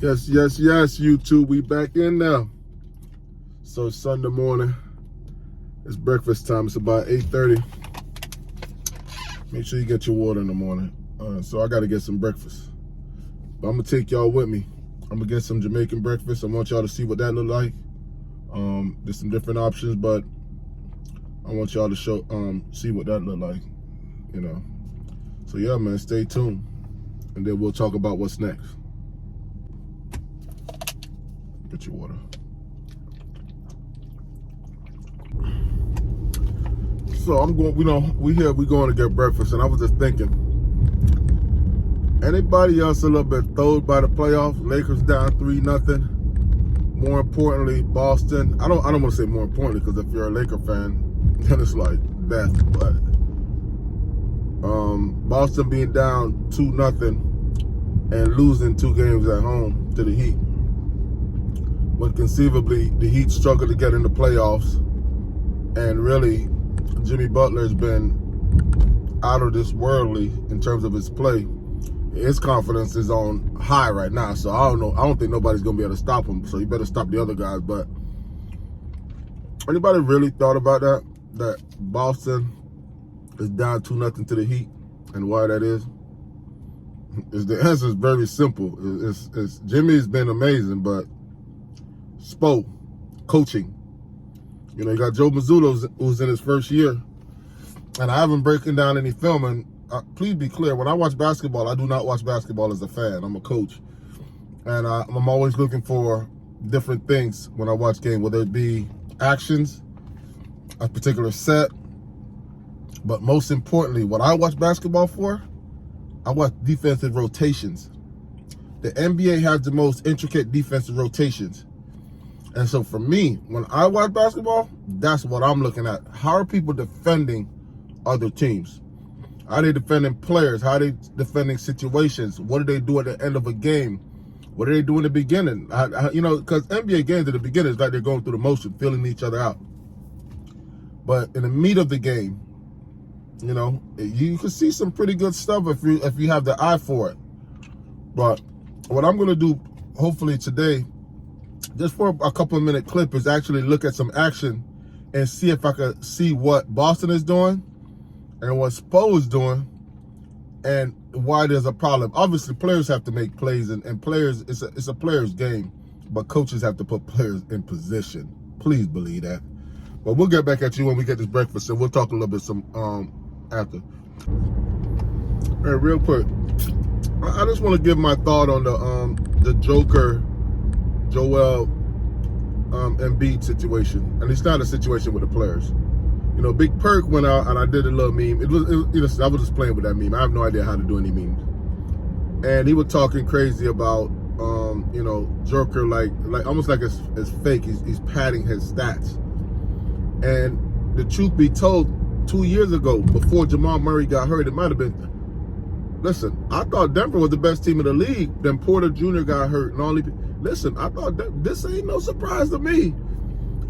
Yes, YouTube. We back in now. So it's Sunday morning. It's breakfast time. It's about 8:30. Make sure you get your water in the morning. So I got to get some breakfast. But I'm going to take y'all with me. I'm going to get some Jamaican breakfast. I want y'all to see what that look like. There's some different options, but I want y'all to see what that look like. So yeah, man, stay tuned. And then we'll talk about what's next. Get your water. So I'm going, we're going to get breakfast, and I was just thinking, anybody else a little bit thrilled by the playoffs? Lakers down 3-0. More importantly, Boston. I don't want to say more importantly, because if you're a Laker fan, then it's like death. But Boston being down 2-0 and losing 2 games at home to the Heat, when conceivably the Heat struggled to get in the playoffs, and really Jimmy Butler's been out of this worldly in terms of his play. His confidence is on high right now, so I don't think nobody's gonna be able to stop him. So you better stop the other guys. But anybody really thought about that Boston is down 2-0 to the Heat, and why that is? The answer is very simple. It's Jimmy's been amazing, but Spo coaching. You got Joe Mazzulla, who's in his first year, and I haven't broken down any film. And please be clear, when I watch basketball, I do not watch basketball as a fan. I'm a coach, and I'm always looking for different things when I watch games, whether it be actions, a particular set, but most importantly, what I watch basketball for, I watch defensive rotations. The NBA has the most intricate defensive rotations. And so for me, when I watch basketball, that's what I'm looking at. How are people defending other teams? How are they defending players? How are they defending situations? What do they do at the end of a game? What do they do in the beginning? Because NBA games at the beginning is like they're going through the motion, feeling each other out. But in the meat of the game, you can see some pretty good stuff if you have the eye for it. But what I'm going to do, hopefully today, just for a couple of minute clip, is actually look at some action and see if I could see what Boston is doing and what Spo is doing and why there's a problem. Obviously, players have to make plays, and players, it's a player's game, but coaches have to put players in position. Please believe that. But we'll get back at you when we get this breakfast, and we'll talk a little bit after. Hey, real quick, I just want to give my thought on the Joel Embiid situation, and it's not a situation with the players. Big Perk went out, and I did a little meme. I was just playing with that meme. I have no idea how to do any memes, and he was talking crazy about Joker, like almost like it's fake. He's padding his stats, and the truth be told, 2 years ago, before Jamal Murray got hurt, it might have been. Listen, I thought Denver was the best team in the league. Then Porter Jr. got hurt, and listen, I thought this ain't no surprise to me.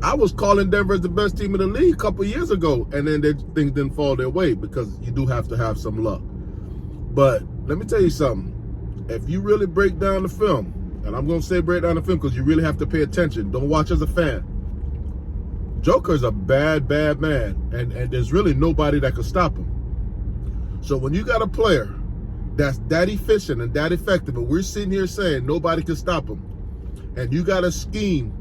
I was calling Denver as the best team in the league a couple years ago, and then things didn't fall their way, because you do have to have some luck. But let me tell you something. If you really break down the film, and I'm going to say break down the film because you really have to pay attention. Don't watch as a fan. Joker's a bad man, and there's really nobody that can stop him. So when you got a player that's that efficient and that effective, and we're sitting here saying nobody can stop him, and you got to scheme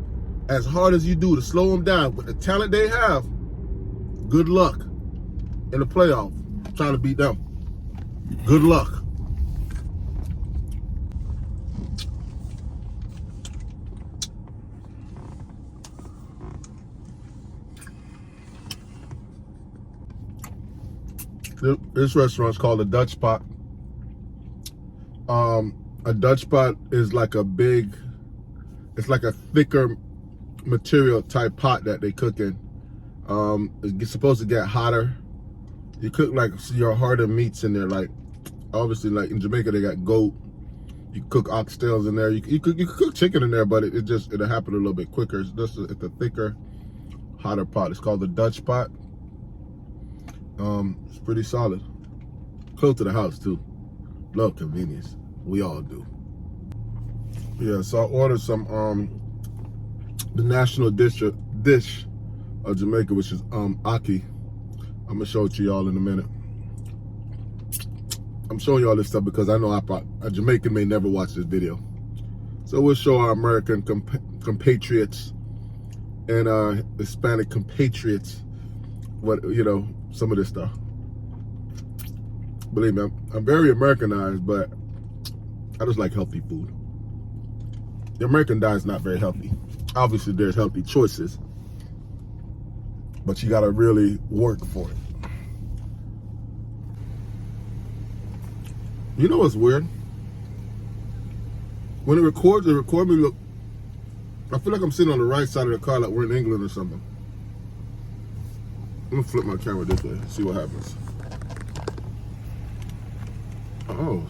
as hard as you do to slow him down with the talent they have, good luck in the playoff trying to beat them. Good luck. This restaurant's called a Dutch Spot. A Dutch Spot is like it's like a thicker material type pot that they cook in. It's supposed to get hotter. You cook like your harder meats in there, like obviously like in Jamaica they got goat. You cook oxtails in there. You could cook chicken in there, but it'll happen a little bit quicker. It's a thicker, hotter pot. It's called the Dutch Pot. It's pretty solid. Close to the house too. Love convenience. We all do. Yeah, so I ordered some the national dish of Jamaica, which is ackee. I'm gonna show it to y'all in a minute. I'm showing y'all this stuff because I know a Jamaican may never watch this video. So we'll show our American compatriots and Hispanic compatriots what, you know, some of this stuff. Believe me, I'm very Americanized, but I just like healthy food. The American diet is not very healthy. Obviously, there's healthy choices, but you gotta really work for it. You know what's weird? When it record me look, I feel like I'm sitting on the right side of the car like we're in England or something. I'm gonna flip my camera this way, see what happens. Oh,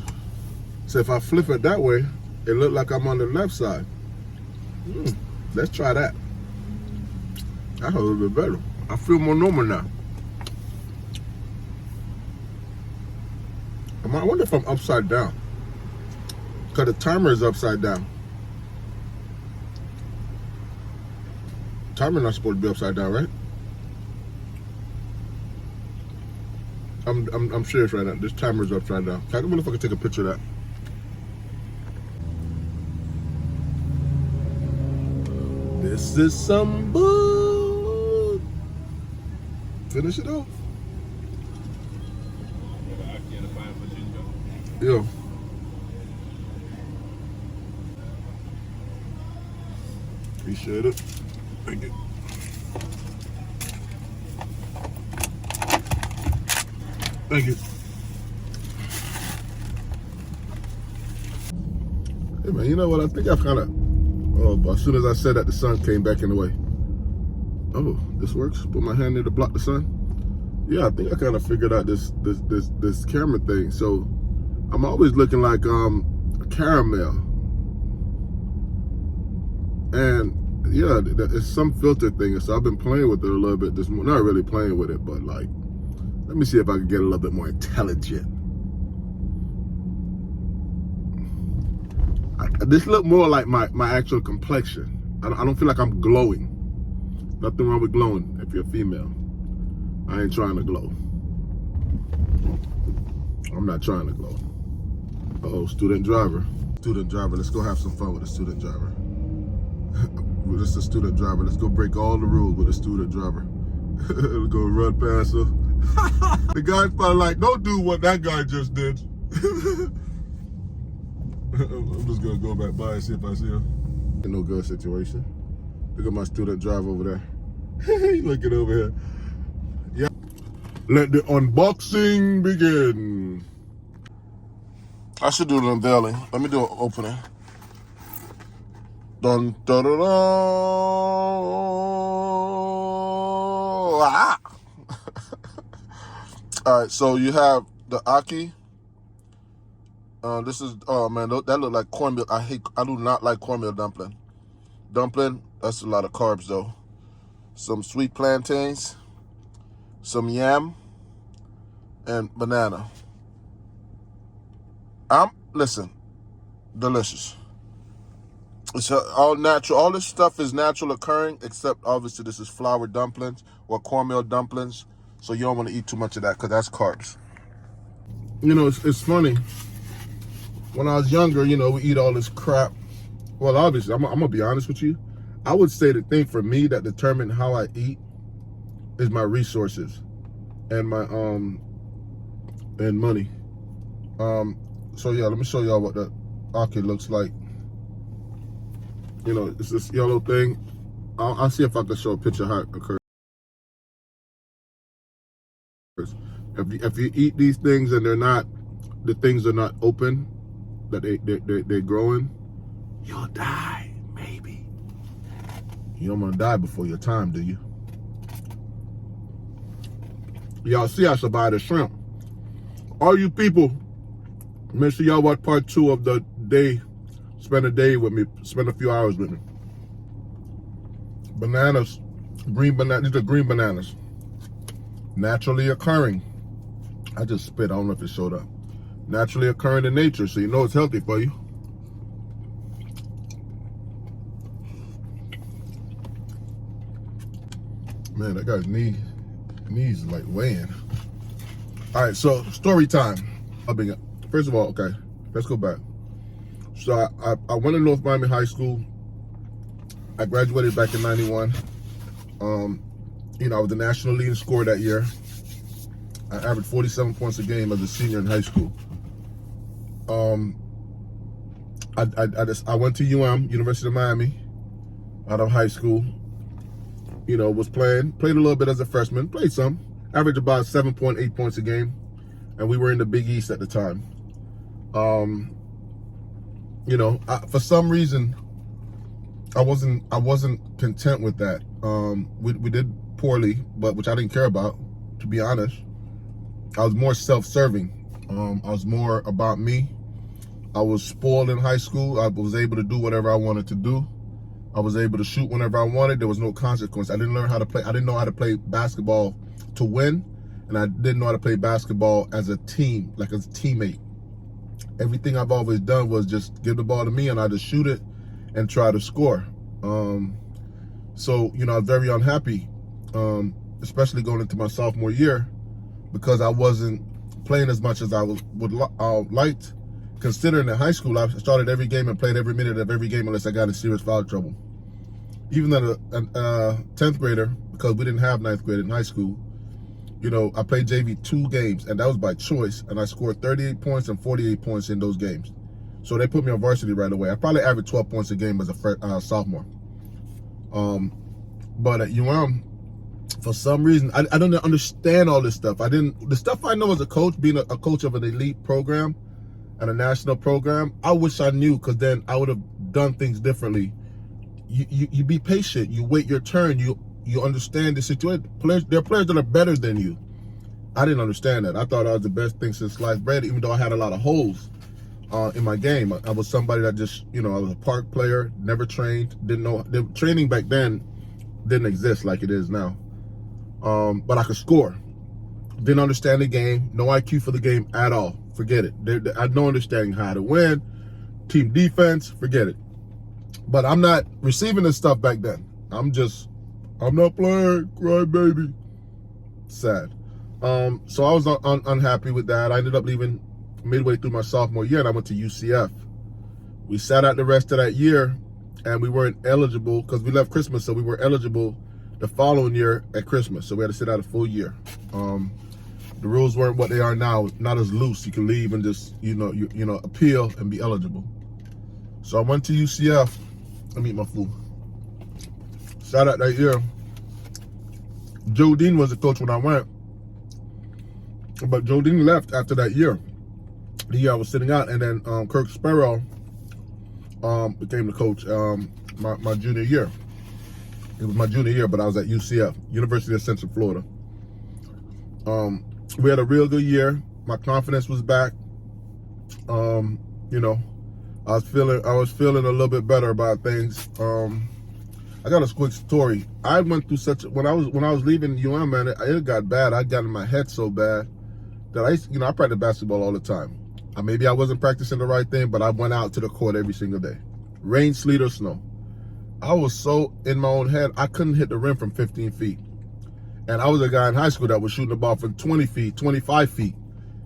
so if I flip it that way, it looked like I'm on the left side. Let's try that. That's a little bit better. I feel more normal now. I wonder if I'm upside down. Because the timer is upside down. Timer not supposed to be upside down, right? I'm serious right now. This timer is upside down. I wonder if I can take a picture of that. This is some bull. Finish it off. Yeah. Appreciate it. Thank you. Thank you. Hey man, you know what? I think I've kind of. Oh, but as soon as I said that, the sun came back in the way. Oh, this works. Put my hand there to block the sun. Yeah, I think I kind of figured out this camera thing. So I'm always looking like a caramel. And yeah, it's some filter thing. So I've been playing with it a little bit this morning. Not really playing with it, but like, let me see if I can get a little bit more intelligent. This look more like my actual complexion. I don't feel like I'm glowing. Nothing wrong with glowing if you're a female. I ain't trying to glow. I'm not trying to glow. Uh-oh, student driver. Student driver, let's go have some fun with a student driver. This is a student driver. Let's go break all the rules with a student driver. Let's go run past her. The guy's probably like, don't do what that guy just did. I'm just gonna go back by and see if I see him. No good situation. Look at my student driver over there. He's looking over here. Yeah. Let the unboxing begin. I should do the unveiling. Let me do an opening. Dun dun dun dun. Ah! All right, so you have the ackee. This is, oh man, that look like cornmeal. I do not like cornmeal dumpling. Dumpling, that's a lot of carbs though. Some sweet plantains, some yam, and banana. Listen, delicious. It's all natural. All this stuff is natural occurring, except obviously this is flour dumplings or cornmeal dumplings. So you don't want to eat too much of that because that's carbs. You know, it's funny. When I was younger, you know, we eat all this crap. Well, obviously, I'm gonna be honest with you. I would say the thing for me that determined how I eat is my resources and my and money. So yeah, let me show y'all what the ackee looks like. You know, it's this yellow thing. I'll see if I can show a picture how it occurs. If you eat these things and the things are not open, that they're growing, you'll die, maybe. You don't want to die before your time, do you? Y'all see I survived the shrimp. All you people, make sure y'all watch part 2 of the day. Spend a day with me, spend a few hours with me. Bananas, green bananas, these are green bananas. Naturally occurring. I just spit, I don't know if it showed up. Naturally occurring in nature, so you know it's healthy for you. Man, that guy's knees like weighing. All right, so story time. First of all, okay, let's go back. So I went to North Miami High School. I graduated back in '91. I was the national leading scorer that year. I averaged 47 points a game as a senior in high school. I went to University of Miami, out of high school. Was played a little bit as a freshman, played some, averaged about 7.8 points a game, and we were in the Big East at the time. For some reason, I wasn't content with that. We did poorly, but which I didn't care about, to be honest. I was more self-serving. I was more about me. I was spoiled in high school. I was able to do whatever I wanted to do. I was able to shoot whenever I wanted. There was no consequence. I didn't learn how to play. I didn't know how to play basketball to win, and I didn't know how to play basketball as a team, like as a teammate. Everything I've always done was just give the ball to me, and I just shoot it and try to score. I was very unhappy, especially going into my sophomore year, because I wasn't playing as much as I would liked. Considering in high school, I started every game and played every minute of every game unless I got in serious foul trouble. Even as a 10th grader, because we didn't have 9th grade in high school, I played JV 2 games, and that was by choice, and I scored 38 points and 48 points in those games. So they put me on varsity right away. I probably averaged 12 points a game as a sophomore. But at for some reason, I don't understand all this stuff. The stuff I know as a coach, being a coach of an elite program and a national program, I wish I knew, because then I would have done things differently. You be patient. You wait your turn. You understand the situation. There are players that are better than you. I didn't understand that. I thought I was the best thing since sliced bread, even though I had a lot of holes in my game. I was somebody that just, I was a park player, never trained, didn't know. The training back then didn't exist like it is now. But I could score. Didn't understand the game. No IQ for the game at all. Forget it. I had no understanding how to win. Team defense, forget it. But I'm not receiving this stuff back then. I'm not playing, cry baby. Sad. So I was unhappy with that. I ended up leaving midway through my sophomore year, and I went to UCF. We sat out the rest of that year, and we weren't eligible because we left Christmas, so we were eligible the following year at Christmas. So we had to sit out a full year. The rules weren't what they are now, not as loose. You can leave and just, appeal and be eligible. So I went to UCF. Let me eat my food. Sat out that year. Joe Dean was the coach when I went. But Joe Dean left after that year. The year I was sitting out, and then Kirk Sparrow became the coach my junior year. It was my junior year, but I was at UCF, University of Central Florida. We had a real good year. My confidence was back. I was feeling a little bit better about things. I got a quick story. I went through when I was leaving man, it got bad. I got in my head so bad that I practiced basketball all the time. Maybe I wasn't practicing the right thing, but I went out to the court every single day. Rain, sleet, or snow. I was so in my own head, I couldn't hit the rim from 15 feet. And I was a guy in high school that was shooting the ball from 20 feet, 25 feet.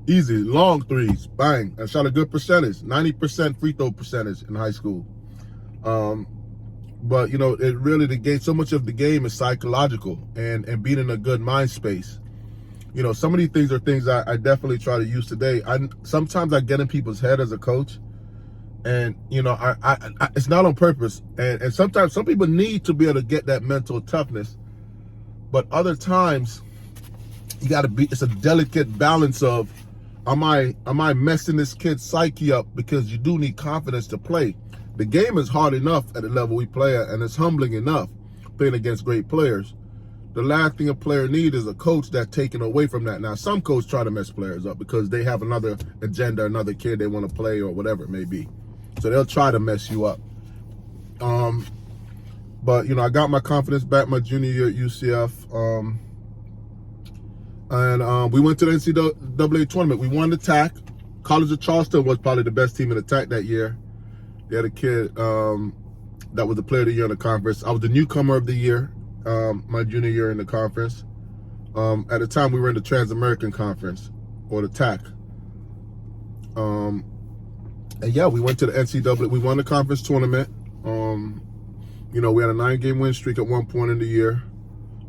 Easy, long threes, bang. I shot a good percentage, 90% free throw percentage in high school. But, it really, so much of the game is psychological and being in a good mind space. Some of these things are things I definitely try to use today. Sometimes I get in people's head as a coach, and, it's not on purpose. And sometimes some people need to be able to get that mental toughness. But other times, it's a delicate balance of, am I messing this kid's psyche up? Because you do need confidence to play. The game is hard enough at the level we play at, and it's humbling enough playing against great players. The last thing a player needs is a coach that's taken away from that. Now, some coaches try to mess players up because they have another agenda, another kid they want to play or whatever it may be. So they'll try to mess you up. But, I got my confidence back my junior year at UCF. And we went to the NCAA tournament. We won the TAC. College of Charleston was probably the best team in the TAC that year. They had a kid that was the player of the year in the conference. I was the newcomer of the year. my junior year in the conference. At the time, we were in the Trans-American Conference, or the TAC. And yeah, we went to the NCAA. We won the conference tournament. You know, we had a 9-game win streak at one point in the year.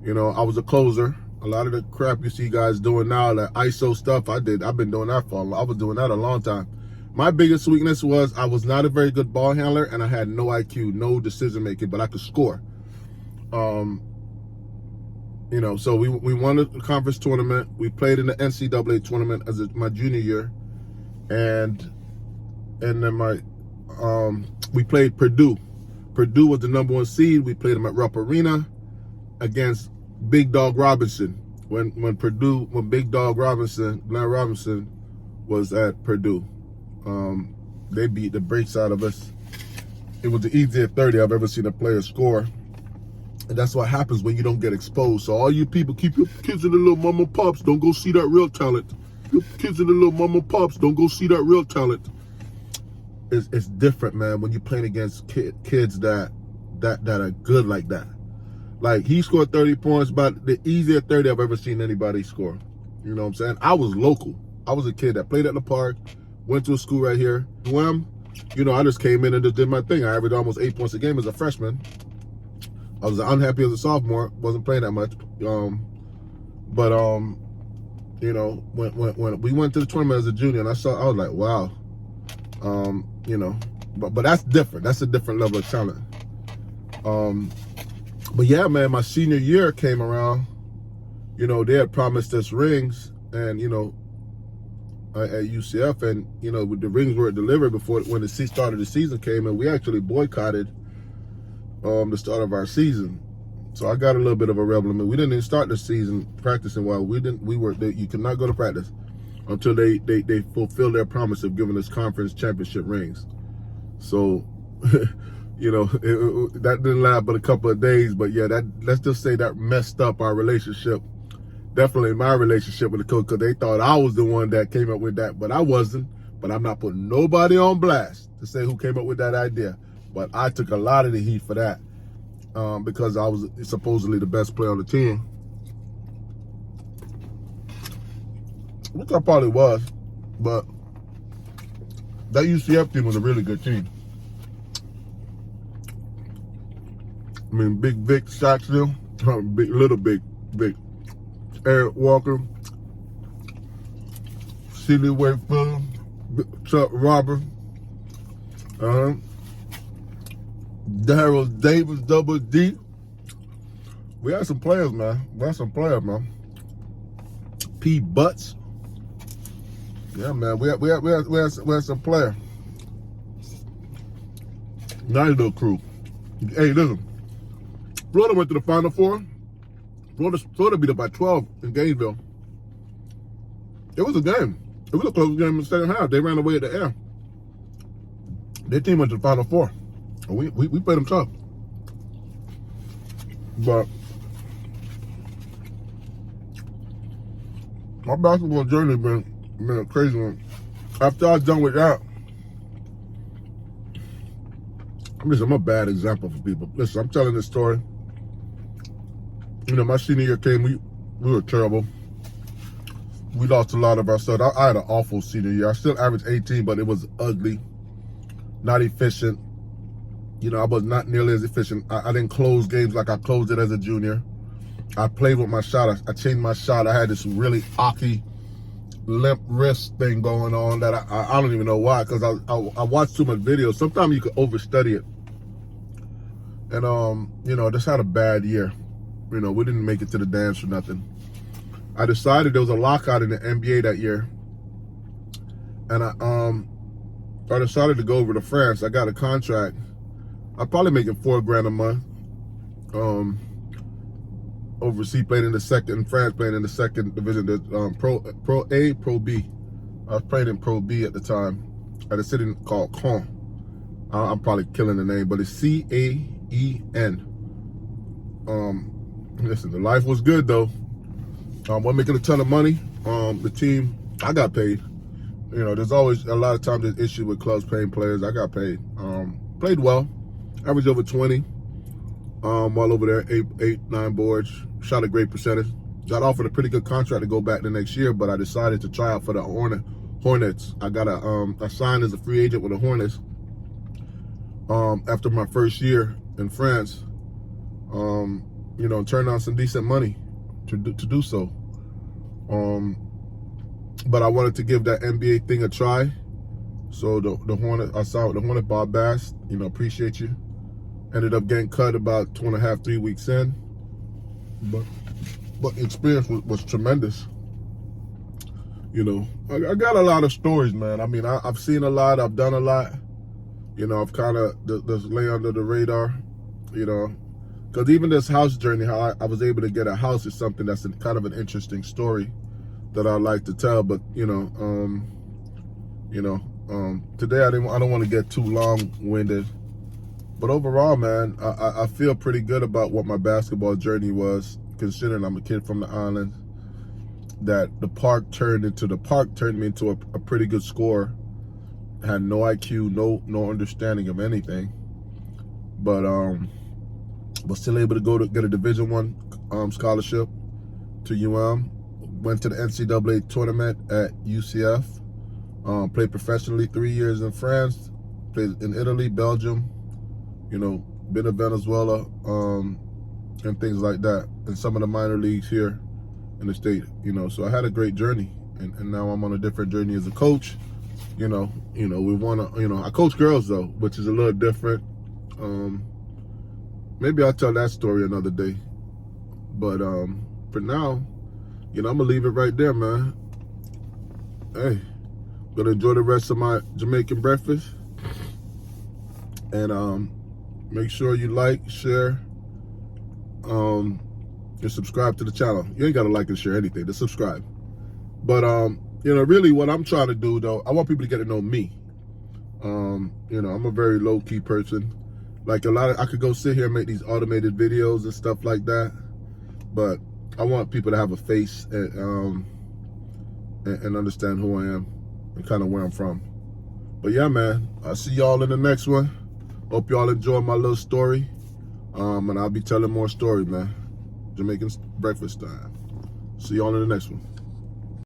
You know, I was a closer. A lot of the crap you see guys doing now, the ISO stuff, I've been doing that I was doing that a long time. My biggest weakness was I was not a very good ball handler, and I had no IQ, no decision making, but I could score. You know, so we won the conference tournament. We played in the NCAA tournament as my junior year, and then we played Purdue. Purdue was the #1 seed. We played them at Rupp Arena against Big Dog Robinson. When Big Dog Robinson, Glenn Robinson, was at Purdue, they beat the brakes out of us. It was the easiest 30 I've ever seen a player score. And that's what happens when you don't get exposed. So all you people, keep your kids in the little mama pops. Don't go see that real talent. Your kids in the little mama pops. Don't go see that real talent. It's different, man, when you're playing against kids that are good like that. Like, he scored 30 points, but the easiest 30 I've ever seen anybody score. You know what I'm saying? I was local. I was a kid that played at the park, went to a school right here. You know, I just came in and just did my thing. I averaged almost 8 points a game as a freshman. I was unhappy as a sophomore, wasn't playing that much. You know, when we went to the tournament as a junior, and I was like, wow. You know, but that's different. That's a different level of talent. But yeah, man, my senior year came around. You know, they had promised us rings, and you know, at UCF, and you know, the rings were delivered when the start of the season came, and we actually boycotted the start of our season. So I got a little bit of a rebel. I mean, we didn't even start the season practicing well. You could not go to practice until they fulfill their promise of giving us conference championship rings. So, you know, that didn't last but a couple of days. But yeah, let's just say that messed up our relationship. Definitely my relationship with the coach, because they thought I was the one that came up with that, but I wasn't. But I'm not putting nobody on blast to say who came up with that idea. But I took a lot of the heat for that, because I was supposedly the best player on the team. Which I probably was, but that UCF team was a really good team. I mean, Big Vic Saxville, Big Eric Walker, Celie Wakefield, Chuck Robert, Darryl Davis, Double D. We had some players, man. P. Butts. Yeah, man, we had some players. Nice little crew. Hey, listen, Florida went to the Final Four. Florida beat up by 12 in Gainesville. It was a game. It was a close game in the second half. They ran away at the air. Their team went to the Final Four. And we played them tough. But my basketball journey been a crazy one. After I was done with that, I'm a bad example for people. Listen, I'm telling this story. You know, my senior year came, we were terrible. We lost a lot of our stuff. I had an awful senior year. I still averaged 18, but it was ugly, not efficient. You know, I was not nearly as efficient. I didn't close games like I closed it as a junior. I played with my shot. I changed my shot. I had this really hockey limp wrist thing going on that I don't even know why, because I watched too much videos. Sometimes you could overstudy it. And, you know, just had a bad year. You know, we didn't make it to the dance or nothing. I decided there was a lockout in the NBA that year. And I decided to go over to France. I got a contract. I'm probably making $4,000 a month. Overseas, playing in France, playing in the second division, Pro A, Pro B. I was playing in Pro B at the time at a city called Caen. I'm probably killing the name, but it's C-A-E-N. Listen, the life was good though. Wasn't making a ton of money. The team, I got paid. You know, there's always a lot of times there's issue with clubs paying players. I got paid. Played well, averaged over 20. all over there, eight, 9 boards. Shot a great percentage. Got offered a pretty good contract to go back the next year, but I decided to try out for the Hornets. I got I signed as a free agent with the Hornets after my first year in France. You know, turned on some decent money to do so. But I wanted to give that NBA thing a try. So the Hornet, I saw the Hornet, Bob Bass, you know, appreciate you. Ended up getting cut about 2.5, 3 weeks in. But the experience was tremendous. You know, I got a lot of stories, man. I mean, I've seen a lot, I've done a lot. You know, I've kind of just lay under the radar, you know. Because even this house journey, how I was able to get a house is something that's kind of an interesting story that I like to tell. But, you know, today I don't want to get too long-winded. But overall, man, I feel pretty good about what my basketball journey was, considering I'm a kid from the island. That the park turned me into a pretty good scorer. Had no IQ, no understanding of anything, but was still able to get a Division I scholarship to UM. Went to the NCAA tournament at UCF. Played professionally 3 years in France. Played in Italy, Belgium. You know, been to Venezuela, and things like that, and some of the minor leagues here in the state. You know, so I had a great journey, and now I'm on a different journey as a coach. You know, we want to, you know, I coach girls though, which is a little different. Maybe I'll tell that story another day. But for now, you know, I'm gonna leave it right there, man. Hey, gonna enjoy the rest of my Jamaican breakfast, and make sure you like, share, and subscribe to the channel. You ain't gotta like and share anything, just subscribe. But you know, really what I'm trying to do though, I want people to get to know me. You know, I'm a very low-key person. Like I could go sit here and make these automated videos and stuff like that, but I want people to have a face and understand who I am and kind of where I'm from. But yeah, man, I'll see y'all in the next one. Hope y'all enjoy my little story. And I'll be telling more stories, man. Jamaican breakfast time. See y'all in the next one.